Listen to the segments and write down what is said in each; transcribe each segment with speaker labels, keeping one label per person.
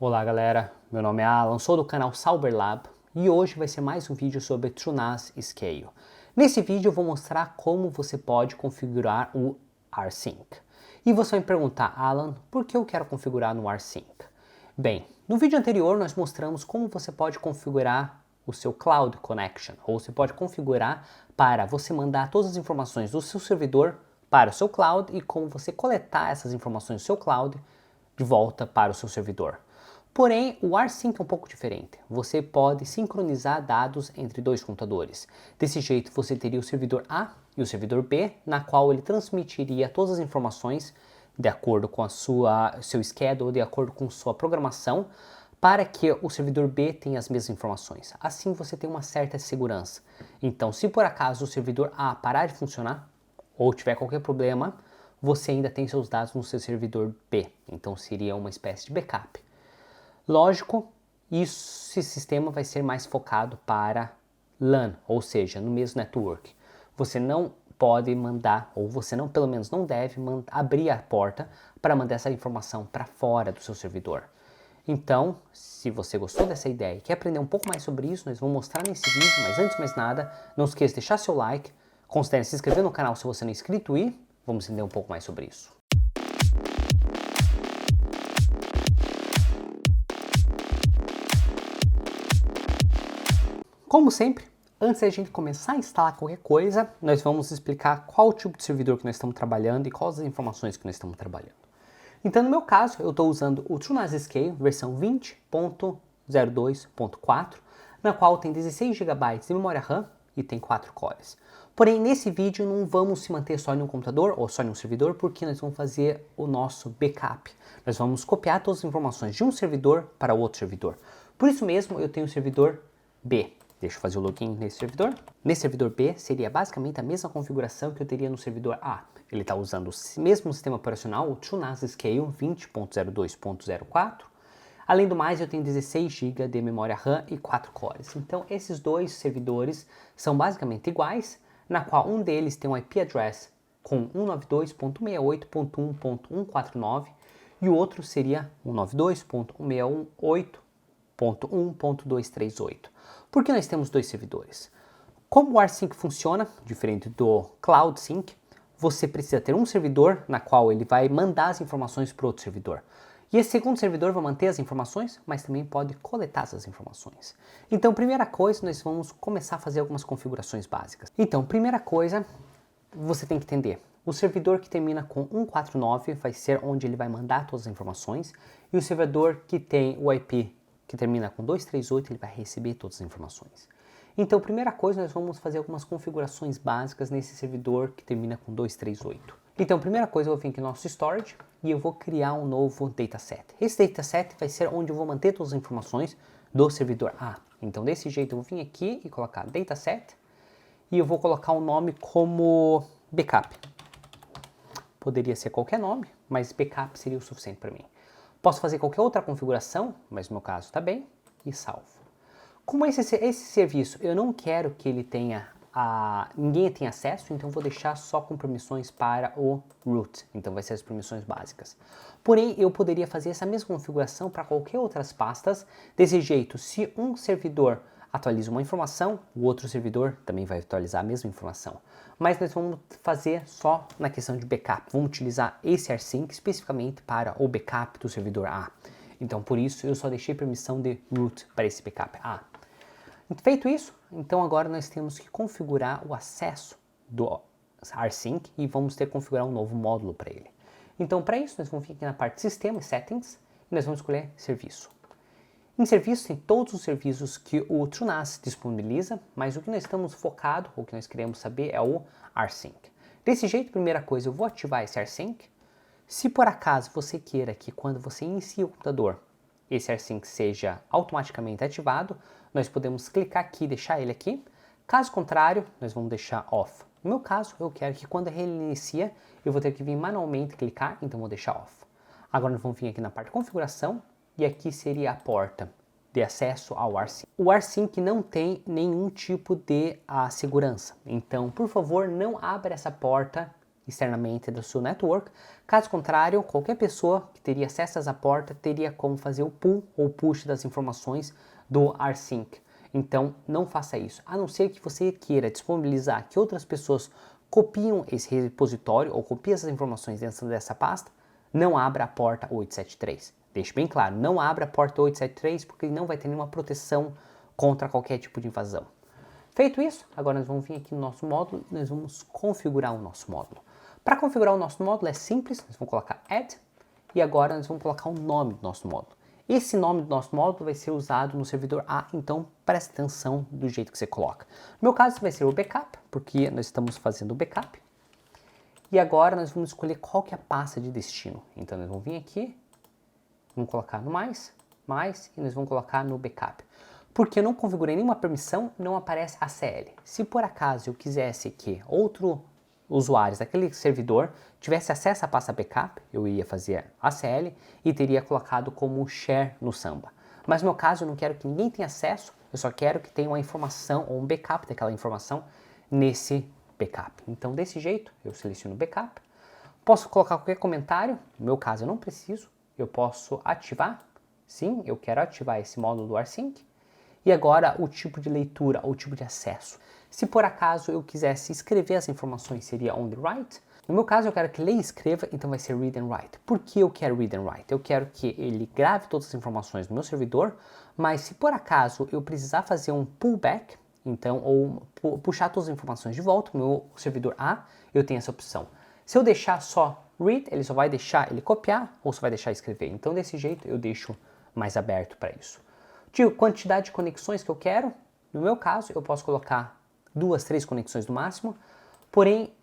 Speaker 1: Olá galera, meu nome é Alan, sou do canal Cyberlab e hoje vai ser mais um vídeo sobre TrueNAS Scale. Nesse vídeo eu vou mostrar como você pode configurar o rsync. E você vai me perguntar, Alan, por que eu quero configurar no rsync? Bem, no vídeo anterior nós mostramos como você pode configurar o seu Cloud Connection, ou você pode configurar para você mandar todas as informações do seu servidor para o seu cloud e como você coletar essas informações do seu cloud de volta para o seu servidor. Porém, o rsync é um pouco diferente. Você pode sincronizar dados entre dois computadores. Desse jeito, você teria o servidor A e o servidor B, na qual ele transmitiria todas as informações de acordo com seu schedule, de acordo com sua programação, para que o servidor B tenha as mesmas informações. Assim você tem uma certa segurança. Então, se por acaso o servidor A parar de funcionar, ou tiver qualquer problema, você ainda tem seus dados no seu servidor B. Então seria uma espécie de backup. Lógico, esse sistema vai ser mais focado para LAN, ou seja, no mesmo network. Você não pode mandar, ou você não, pelo menos não deve abrir a porta para mandar essa informação para fora do seu servidor. Então, se você gostou dessa ideia e quer aprender um pouco mais sobre isso, nós vamos mostrar nesse vídeo, mas antes de mais nada, não esqueça de deixar seu like, considere se inscrever no canal se você não é inscrito e vamos entender um pouco mais sobre isso. Como sempre, antes da gente começar a instalar qualquer coisa, nós vamos explicar qual tipo de servidor que nós estamos trabalhando e quais as informações que nós estamos trabalhando. Então, no meu caso, eu estou usando o TrueNAS Scale versão 20.02.4, na qual tem 16 GB de memória RAM e tem 4 cores. Porém, nesse vídeo não vamos se manter só em um computador ou só em um servidor, porque nós vamos fazer o nosso backup. Nós vamos copiar todas as informações de um servidor para outro servidor. Por isso mesmo, eu tenho o servidor B. Deixa eu fazer o login nesse servidor. Nesse servidor B seria basicamente a mesma configuração que eu teria no servidor A. Ele está usando o mesmo sistema operacional, o TrueNAS Scale 20.02.04. Além do mais, eu tenho 16 GB de memória RAM e 4 cores. Então, esses dois servidores são basicamente iguais, na qual um deles tem um IP address com 192.168.1.149 e o outro seria 192.168.1.238. Por que nós temos dois servidores? Como o rsync funciona, diferente do Cloud Sync, você precisa ter um servidor na qual ele vai mandar as informações para outro servidor. E esse segundo servidor vai manter as informações, mas também pode coletar essas informações. Então, primeira coisa, nós vamos começar a fazer algumas configurações básicas. Então, primeira coisa, você tem que entender. O servidor que termina com 149 vai ser onde ele vai mandar todas as informações, e o servidor que tem o IP que termina com 238, ele vai receber todas as informações. Então, primeira coisa, nós vamos fazer algumas configurações básicas nesse servidor que termina com 238. Então, primeira coisa, eu vou vir aqui no nosso storage e eu vou criar um novo dataset. Esse dataset vai ser onde eu vou manter todas as informações do servidor A. Então, desse jeito, eu vou vir aqui e colocar dataset e eu vou colocar um nome como backup. Poderia ser qualquer nome, mas backup seria o suficiente para mim. Posso fazer qualquer outra configuração, mas no meu caso está bem, e salvo. Como esse serviço eu não quero que ele tenha ninguém tenha acesso, então vou deixar só com permissões para o root, então vai ser as permissões básicas. Porém, eu poderia fazer essa mesma configuração para qualquer outras pastas, desse jeito, se um servidor atualiza uma informação, o outro servidor também vai atualizar a mesma informação. Mas nós vamos fazer só na questão de backup, vamos utilizar esse rsync especificamente para o backup do servidor A. Então, por isso, eu só deixei permissão de root para esse backup A. Feito isso, então agora nós temos que configurar o acesso do rsync e vamos ter que configurar um novo módulo para ele. Então, para isso, nós vamos vir aqui na parte Sistema e Settings e nós vamos escolher Serviço. Em Serviço tem todos os serviços que o TrueNAS disponibiliza, mas o que nós estamos focado, o que nós queremos saber é o rsync. Desse jeito, primeira coisa, eu vou ativar esse rsync. Se por acaso você queira que quando você inicia o computador, esse rsync seja automaticamente ativado, nós podemos clicar aqui e deixar ele aqui. Caso contrário, nós vamos deixar off. No meu caso, eu quero que quando ele inicia, eu vou ter que vir manualmente clicar, então vou deixar off. Agora nós vamos vir aqui na parte de configuração e aqui seria a porta de acesso ao rsync. O rsync não tem nenhum tipo de segurança, então por favor não abra essa porta externamente do seu network. Caso contrário, qualquer pessoa que teria acesso a essa porta teria como fazer o pull ou push das informações do rsync. Então, não faça isso, a não ser que você queira disponibilizar que outras pessoas copiam esse repositório ou copiem essas informações dentro dessa pasta. Não abra a porta 873. Deixe bem claro, não abra a porta 873 porque não vai ter nenhuma proteção contra qualquer tipo de invasão. Feito isso, agora nós vamos vir aqui no nosso módulo e nós vamos configurar o nosso módulo. Para configurar o nosso módulo é simples, nós vamos colocar add e agora nós vamos colocar o nome do nosso módulo. Esse nome do nosso módulo vai ser usado no servidor A, então preste atenção do jeito que você coloca. No meu caso vai ser o backup, porque nós estamos fazendo o backup. E agora nós vamos escolher qual que é a pasta de destino. Então nós vamos vir aqui, vamos colocar no mais, e nós vamos colocar no backup. Porque eu não configurei nenhuma permissão, não aparece ACL. Se por acaso eu quisesse que outro usuário daquele servidor tivesse acesso à pasta backup, eu ia fazer ACL e teria colocado como share no Samba. Mas no meu caso eu não quero que ninguém tenha acesso, eu só quero que tenha uma informação ou um backup daquela informação nesse backup. Então desse jeito eu seleciono backup, posso colocar qualquer comentário, no meu caso eu não preciso, eu posso ativar, sim, eu quero ativar esse módulo do rsync. E agora o tipo de leitura ou tipo de acesso. Se por acaso eu quisesse escrever as informações, seria on the write. No meu caso eu quero que leia e escreva, então vai ser read and write. Por que eu quero read and write? Eu quero que ele grave todas as informações no meu servidor, mas se por acaso eu precisar fazer um pullback, então, ou puxar todas as informações de volta no meu servidor A, eu tenho essa opção. Se eu deixar só read, ele só vai deixar ele copiar ou só vai deixar escrever. Então desse jeito eu deixo mais aberto para isso. De quantidade de conexões que eu quero, no meu caso, eu posso colocar 2, 3 conexões no máximo, porém,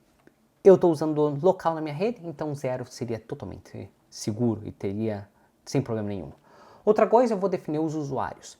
Speaker 1: eu estou usando local na minha rede, então 0 seria totalmente seguro e teria sem problema nenhum. Outra coisa, eu vou definir os usuários.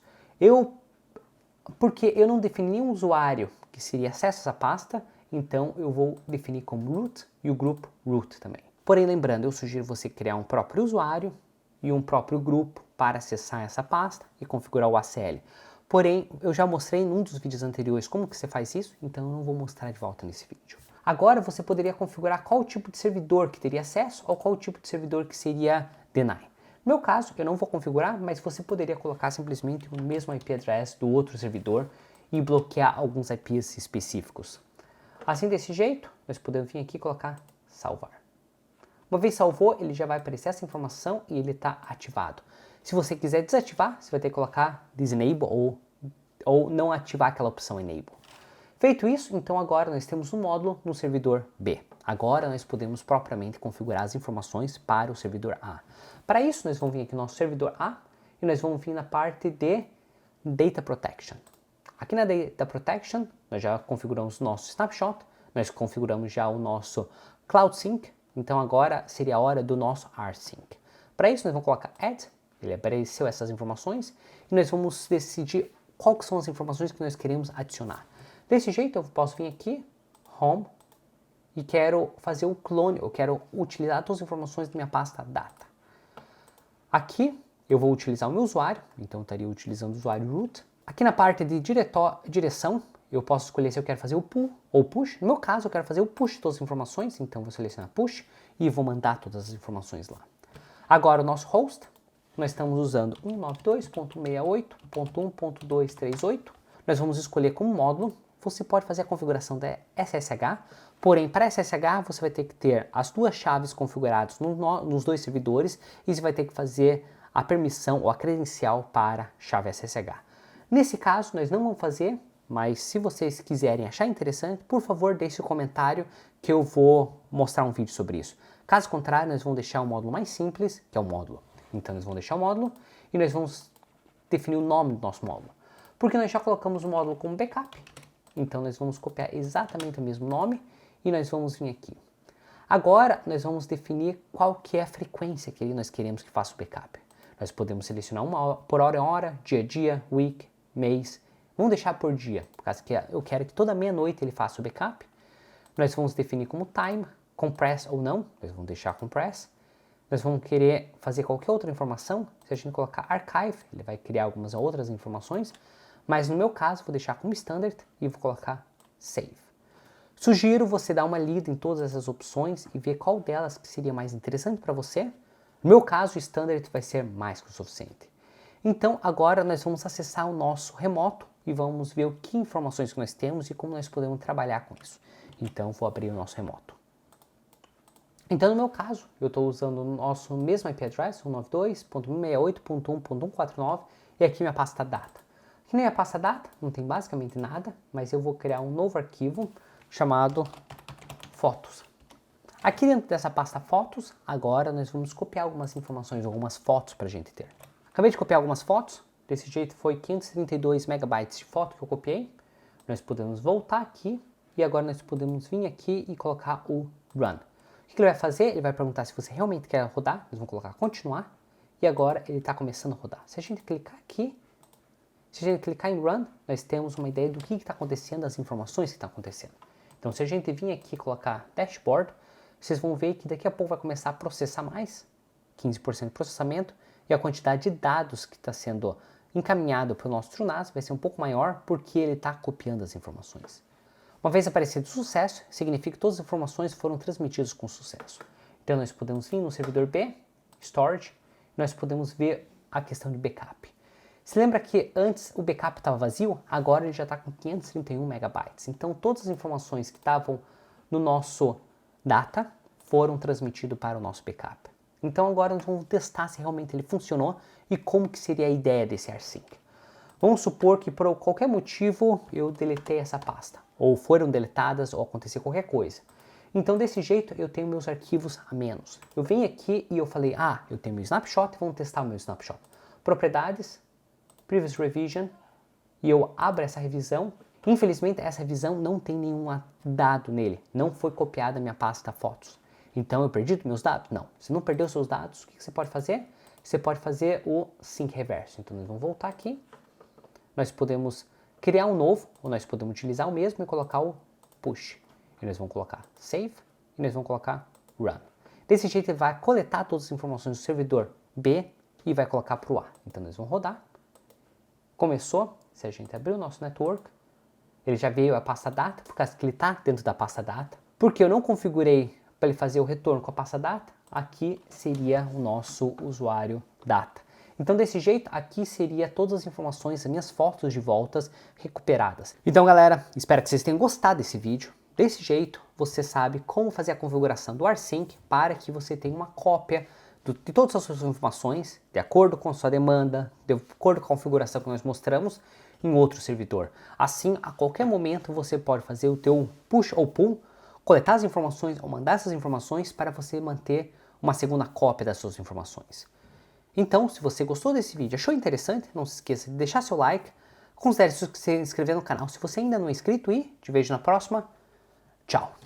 Speaker 1: Porque eu não defini nenhum usuário que seria acesso a essa pasta, então eu vou definir como root e o grupo root também. Porém, lembrando, eu sugiro você criar um próprio usuário e um próprio grupo para acessar essa pasta e configurar o ACL. Porém, eu já mostrei em um dos vídeos anteriores como que você faz isso, então eu não vou mostrar de volta nesse vídeo. Agora você poderia configurar qual tipo de servidor que teria acesso ou qual tipo de servidor que seria deny. No meu caso, eu não vou configurar, mas você poderia colocar simplesmente o mesmo IP address do outro servidor e bloquear alguns IPs específicos. Assim, desse jeito, nós podemos vir aqui e colocar salvar. Uma vez salvou, ele já vai aparecer essa informação e ele está ativado. Se você quiser desativar, você vai ter que colocar disable ou não ativar aquela opção enable. Feito isso, então agora nós temos um módulo no servidor B. Agora nós podemos propriamente configurar as informações para o servidor A. Para isso, nós vamos vir aqui no nosso servidor A e nós vamos vir na parte de Data Protection. Aqui na Data Protection, nós já configuramos o nosso Snapshot, nós configuramos já o nosso Cloud Sync, então agora seria a hora do nosso rsync. Para isso, nós vamos colocar add, ele apareceu essas informações, e nós vamos decidir quais são as informações que nós queremos adicionar. Desse jeito, eu posso vir aqui, Home, e quero fazer o clone, eu quero utilizar todas as informações da minha pasta Data. Aqui, eu vou utilizar o meu usuário, então eu estaria utilizando o usuário root. Aqui na parte de direção, eu posso escolher se eu quero fazer o pull ou push. No meu caso, eu quero fazer o push de todas as informações, então vou selecionar push e vou mandar todas as informações lá. Agora, o nosso host, nós estamos usando 192.68.1.238. Nós vamos escolher como módulo. Você pode fazer a configuração da SSH, porém, para SSH, você vai ter que ter as duas chaves configuradas nos dois servidores e você vai ter que fazer a permissão ou a credencial para a chave SSH. Nesse caso, nós não vamos fazer, mas se vocês quiserem achar interessante, por favor, deixe o comentário que eu vou mostrar um vídeo sobre isso. Caso contrário, nós vamos deixar o módulo mais simples, que é o módulo. Então, nós vamos deixar o módulo e nós vamos definir o nome do nosso módulo. Porque nós já colocamos o módulo como backup, então nós vamos copiar exatamente o mesmo nome e nós vamos vir aqui. Agora, nós vamos definir qual que é a frequência que nós queremos que faça o backup. Nós podemos selecionar por hora em hora, dia a dia, week, mês. Vamos deixar por dia, por causa que eu quero que toda meia-noite ele faça o backup. Nós vamos definir como time, compress ou não, nós vamos deixar compress. Nós vamos querer fazer qualquer outra informação, se a gente colocar archive, ele vai criar algumas outras informações, mas no meu caso vou deixar como standard e vou colocar save. Sugiro você dar uma lida em todas essas opções e ver qual delas que seria mais interessante para você. No meu caso, o Standard vai ser mais que o suficiente. Então, agora nós vamos acessar o nosso remoto e vamos ver o que informações que nós temos e como nós podemos trabalhar com isso. Então, vou abrir o nosso remoto. Então, no meu caso, eu estou usando o nosso mesmo IP address, 192.168.1.149, e aqui minha pasta data. Aqui nem a pasta data, não tem basicamente nada, mas eu vou criar um novo arquivo chamado fotos. Aqui dentro dessa pasta fotos, agora nós vamos copiar algumas informações, algumas fotos para a gente ter. Acabei de copiar algumas fotos, desse jeito foi 532 megabytes de foto que eu copiei. Nós podemos voltar aqui e agora nós podemos vir aqui e colocar o run. O que ele vai fazer? Ele vai perguntar se você realmente quer rodar, nós vamos colocar continuar e agora ele está começando a rodar. Se a gente clicar aqui, se a gente clicar em run, nós temos uma ideia do que está acontecendo, das informações que estão acontecendo. Então se a gente vir aqui e colocar dashboard, vocês vão ver que daqui a pouco vai começar a processar mais, 15% de processamento, e a quantidade de dados que está sendo encaminhado para o nosso TrueNAS vai ser um pouco maior porque ele está copiando as informações. Uma vez aparecido sucesso, significa que todas as informações foram transmitidas com sucesso. Então nós podemos vir no servidor B, Storage, e nós podemos ver a questão de backup. Se lembra que antes o backup estava vazio? Agora ele já está com 531 megabytes. Então todas as informações que estavam no nosso data foram transmitidas para o nosso backup. Então agora nós vamos testar se realmente ele funcionou e como que seria a ideia desse AirSync. Vamos supor que por qualquer motivo eu deletei essa pasta, ou foram deletadas, ou aconteceu qualquer coisa. Então desse jeito eu tenho meus arquivos a menos. Eu venho aqui e eu falei, eu tenho meu snapshot, vamos testar o meu snapshot. Propriedades, Previous Revision, e eu abro essa revisão. Infelizmente essa revisão não tem nenhum dado nele, não foi copiada a minha pasta fotos. Então eu perdi meus dados? Não. Se não perdeu seus dados, o que você pode fazer? Você pode fazer o sync reverso. Então nós vamos voltar aqui. Nós podemos criar um novo, ou nós podemos utilizar o mesmo e colocar o push. E nós vamos colocar save e nós vamos colocar run. Desse jeito ele vai coletar todas as informações do servidor B e vai colocar para o A. Então nós vamos rodar. Começou, se a gente abrir o nosso network, ele já veio a pasta data, por causa que ele está dentro da pasta data. Porque eu não configurei para ele fazer o retorno com a pasta data, aqui seria o nosso usuário data. Então desse jeito, aqui seria todas as informações, as minhas fotos de voltas recuperadas. Então galera, espero que vocês tenham gostado desse vídeo. Desse jeito, você sabe como fazer a configuração do AirSync para que você tenha uma cópia de todas as suas informações, de acordo com a sua demanda, de acordo com a configuração que nós mostramos, em outro servidor. Assim, a qualquer momento você pode fazer o teu push ou pull, coletar as informações ou mandar essas informações para você manter uma segunda cópia das suas informações. Então, se você gostou desse vídeo, achou interessante, não se esqueça de deixar seu like, considere se inscrever no canal se você ainda não é inscrito e te vejo na próxima. Tchau!